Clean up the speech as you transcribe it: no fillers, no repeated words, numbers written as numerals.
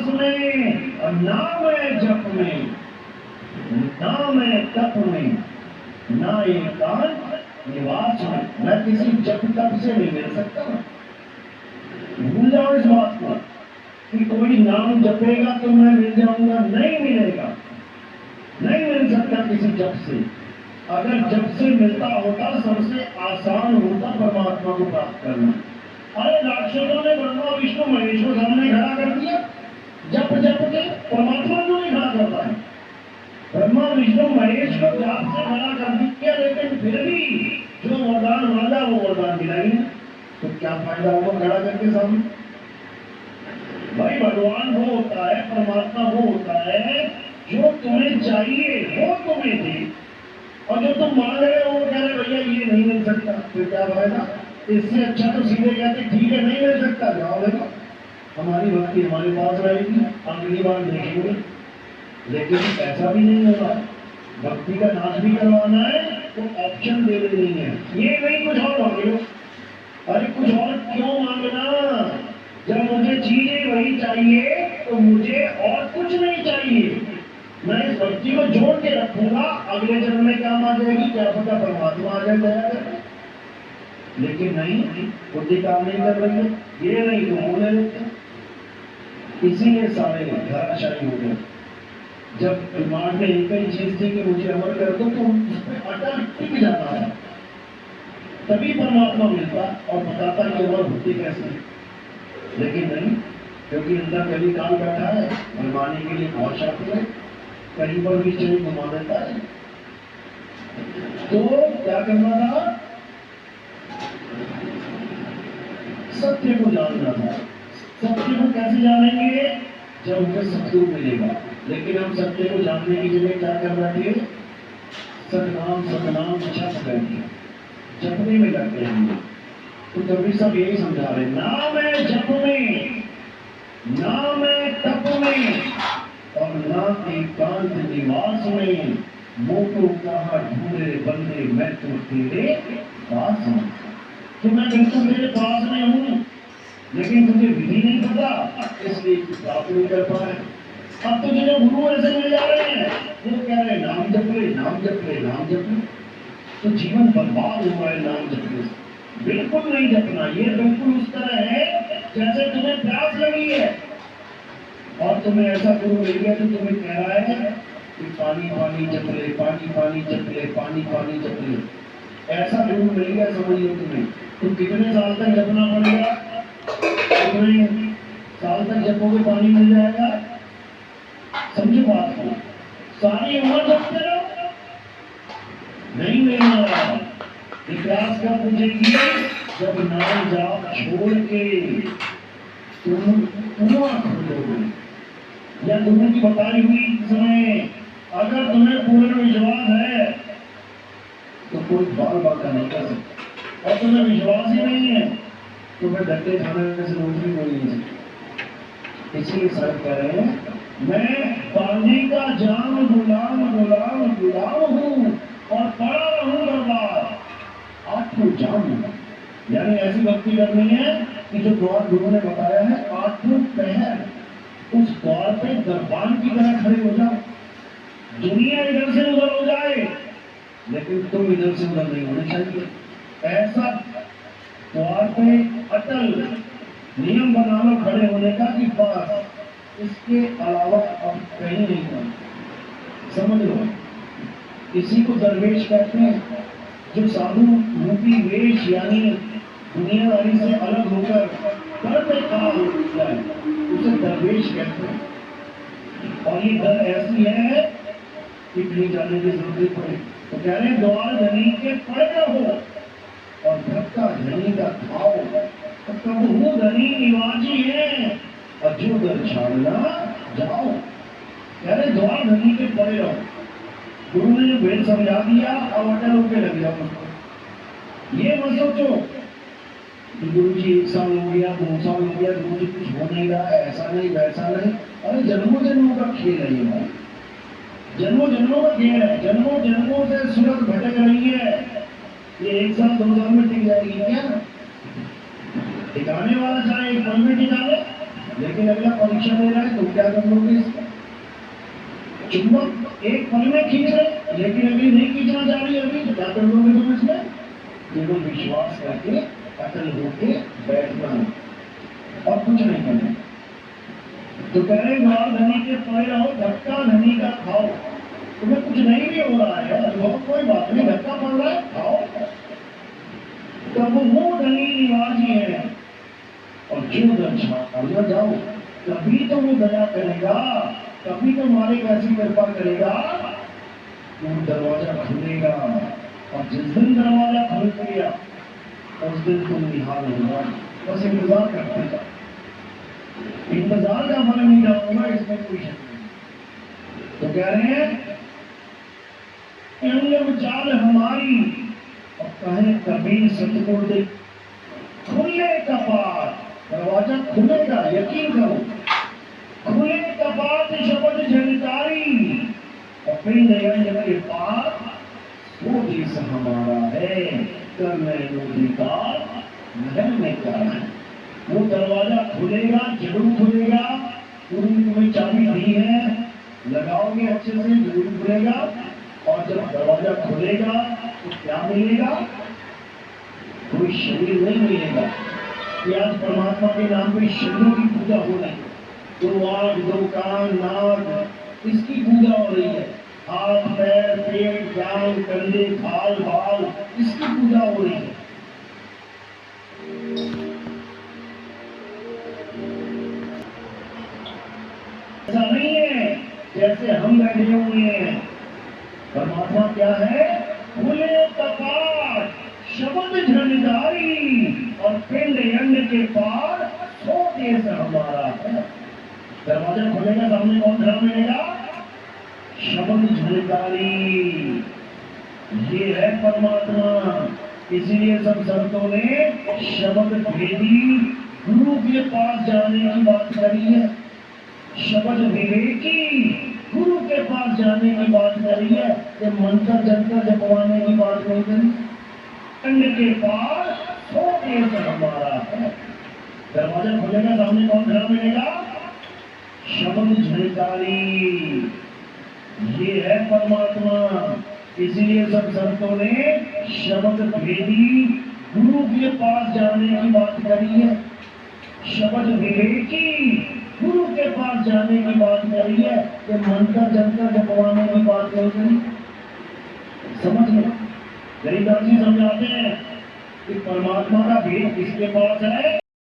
निवास में और नाम है जप में, नाम है तप में, ना एकांत निवास में। मैं किसी जप तप से नहीं मिल सकता। भूल जाओ इस बात को कि कोई नाम जपेगा तो मैं मिल जाऊंगा, नहीं मिलेगा, नहीं मिल सकता किसी जप से। अगर जप से मिलता होता सबसे आसान होता परमात्मा को प्राप्त करना। अरे राक्षसों ने ब्रह्मा विष्णु महेश को सामने खड़ा कर दिया, जप जप के परमात्मा क्यों नहीं खड़ा करता है? ब्रह्मा विष्णु महेश को जाप से खड़ा कर दिया, लेकिन फिर भी जो वरदान मांगा वो वरदान मिला ही नहीं। तो क्या फायदा होगा खड़ा करके सामने? भाई भगवान वो होता है, परमात्मा वो होता है जो तुम्हें चाहिए वो तुम्हें दे, और जो तुम मांग रहे हो वो कह रहे भैया ये नहीं मिल सकता, फिर क्या फायदा? इससे अच्छा तो सीधे कहते ठीक है नहीं मिल सकता, जाओ देखो हमारी भक्ति हमारे पास रहेगी, अगली बार देखेंगे। लेकिन ऐसा भी नहीं होगा। भक्ति का नाश भी करवाना है तो ऑप्शन दे देनी है, ये नहीं कुछ और मांगो। अरे कुछ और क्यों मांगना? जब मुझे चीजें वही चाहिए तो मुझे और कुछ नहीं चाहिए। मैं इस भक्ति को जोड़ के रखूंगा, अगले जन्म में काम आ जाएगी, क्या पता परमात्मा आ जाए। लेकिन नहीं, बुद्धि काम नहीं कर रही है, ये नहीं तो वो ले लेते। इसीलिए सारे धराशायी हो गए। जब दिमाग में एक ही चीज थी कि मुझे अमर कर दो, तो उस पर अटल टिक जाता है, तभी परमात्मा मिलता और बताता कि अमर भक्ति कैसे है। लेकिन नहीं, क्योंकि अंदर कभी काल बैठा है, मनमाने के लिए बहुत शातिर है, कहीं पर भी चोरी घुमा देता है। तो क्या करना था? सत्य को जानना था। सत्य को कैसे जानेंगे? जब हमें सतगुरु मिलेगा। लेकिन हम सत्य को जानने के लिए क्या कर बैठे? सतनाम सतनाम जप बैठे, जपने में लग गए। तो कभी सब यही समझा रहे, नाम है जप में, नाम है तप में, और ना एकांत निवास में। मोको कहा ढूंढे बंदे मैं तो तेरे पास हूँ। तो मैं बिल्कुल तेरे पास में हूँ, लेकिन तुझे विधि नहीं पता, इसलिए प्राप्त नहीं कर पा रहे। अब तो तुझे गुरु ऐसे मिल जा रहे हैं, वो कह रहे नाम जप ले, नाम जप ले, नाम जप ले। तो जीवन बर्बाद हुआ है नाम जपने से। बिल्कुल नहीं जपना। ये बिल्कुल उस तरह है जैसे तुम्हें प्यास लगी है और तुम्हें ऐसा गुरु मिल गया जो तुम्हें कह रहा है कि पानी पानी जप ले, पानी पानी जप ले, पानी पानी जप ले। ऐसा गुरु मिल गया, समझ लो तुम्हें। तुम कितने साल तक जपना पड़ेगा? कितने साल तक जपोगे पानी मिल जाएगा? समझो बात को। सारी उम्र जपते रहो, नहीं मिलना। विकास का पूछेगी जब नाम जाप छोड़ के तुम कुआं खोलोगे, या गुरु की बताई हुई समय अगर तुम्हें पूर्ण विश्वास है तो कोई बाल बाका नहीं कर सकता, और तुम्हें विश्वास ही नहीं है तो फिर डंडे खाने से रोटी कोई नहीं सकती। इसलिए सर कह रहे हैं मैं पानी का जाम गुलाम गुलाम गुलाम हूँ और पड़ा रहूं बर्बाद, आठों जाम। यानी ऐसी भक्ति करनी है कि जो द्वार गुरु ने बताया है, आठों पहर उस द्वार पे दरबान की तरह खड़े हो जाओ। दुनिया इधर से उधर हो जाए, लेकिन तुम इधर से उधर नहीं होने चाहिए। ऐसा द्वार पे अटल नियम बना लो खड़े होने का कि बस इसके अलावा अब कहीं नहीं जाना। समझ लो, इसी को दरवेश कहते हैं, जो साधु रूपी वेश यानी दुनियादारी से अलग होकर दर में खड़ा हो जाए, उसे दरवेश कहते हैं। और ये दर ऐसी है कि कहीं जाने की जरूरत पड़े तो कह रहे द्वार धनी के पड़े रहो और भक्ता धनी का खाओ, तो प्रभु धनी निवासी है और जो दर छाड़ना जाओ। कह रहे द्वार धनी के पड़े रहो। गुरु ने जो भेद समझा दिया, अब अटल होके लग जाओ। ये मत सोचो कि गुरु जी 1 साल हो गया, 2 साल हो गया, गुरु जी कुछ हो नहीं रहा है, ऐसा नहीं वैसा नहीं। अरे जन्मों जन्मों का खेल है ये भाई, जन्मों जन्मों का खेल है। जन्मों जन्मों से सूरत भटक रही है, ये 1 साल 2 साल में टिक जाएगी क्या? टिकाने वाला चाहे एक पल में टिका ले, लेकिन लेकिन अगला परीक्षा दे रहा है तो क्या कर लोगे इसका? चुंबक एक पल में खींच रहे लेकिन अभी नहीं खींचना चाह रही अभी, तो क्या कर लोगे तुम इसमें? केवल विश्वास करके अटल होके बैठना और कुछ नहीं करना। तो कह रहे द्वार धनी के पड़े रहो, धक्का धनी का खाओ। तुम्हें कुछ नहीं भी हो रहा है, अनुभव कोई बात नहीं, धक्का पड़ रहा है खाओ। तब वो धनी निवाजी है और जो दर्शा जाओ, कभी तो वो दया करेगा, कभी तो मालिक ऐसी कृपा करेगा, वो दरवाजा खुलेगा। और जिस दिन दरवाजा खुल गया उस दिन तुम निहाल होगा। बस इंतजार करते जाओ, इंतजार का फल नहीं जाऊंगा, इसमें कोई शक नहीं। तो कह रहे हैं चाल हमारी, और कहे कबीर सतगुरु दे खुले कपाट, दरवाजा खुलेगा, यकीन करो। खुले कपाट शब्द झनकारी, और पिंड यज्ञ के पास वो देश हमारा है, कर अधिकार महल में क्या है। वो दरवाजा खुलेगा, जरूर खुलेगा। पूरी तुम्हें चाबी दी है, लगाओगे अच्छे से जरूर खुलेगा। और जब दरवाजा खुलेगा तो क्या मिलेगा? कोई शरीर नहीं मिलेगा कि आज परमात्मा के नाम पे शरीरों की पूजा हो रही है। दो आंख, दो कान, नाक, इसकी पूजा हो रही है। हाथ, पैर, पेट, जान, कंधे, खाल, बाल, इसकी पूजा हो रही है। ऐसा नहीं है जैसे हम बैठे हुए हैं। परमात्मा क्या है? खुले कपाट, शब्द झनकारी, और पिंड यज्ञ के पार सो देश हमारा है। दरवाजा खुलेगा, सामने कौन खड़ा मिलेगा? शब्द झनकारी, ये है परमात्मा। इसीलिए सब संतों ने शब्द भेदी गुरु के पास जाने की बात करी है। शब्द विवेकी गुरु के पास जाने की बात करी है, ये मंत्र जंतर जपवाने की बात नहीं करी। अंड के पास सो देश हमारा है। दरवाजा खुलेगा, सामने कौन खड़ा मिलेगा? शब्द झनकारी, ये है परमात्मा। इसीलिए सब संतों ने शब्द भेदी गुरु के पास जाने की बात करी है। शब्द विवेकी गुरु के पास जाने की बात करी है, ये मंत्र जंतर जपवाने की बात नहीं करी। समझ लो, गरीबदास जी समझाते हैं कि परमात्मा का भेद किसके पास है?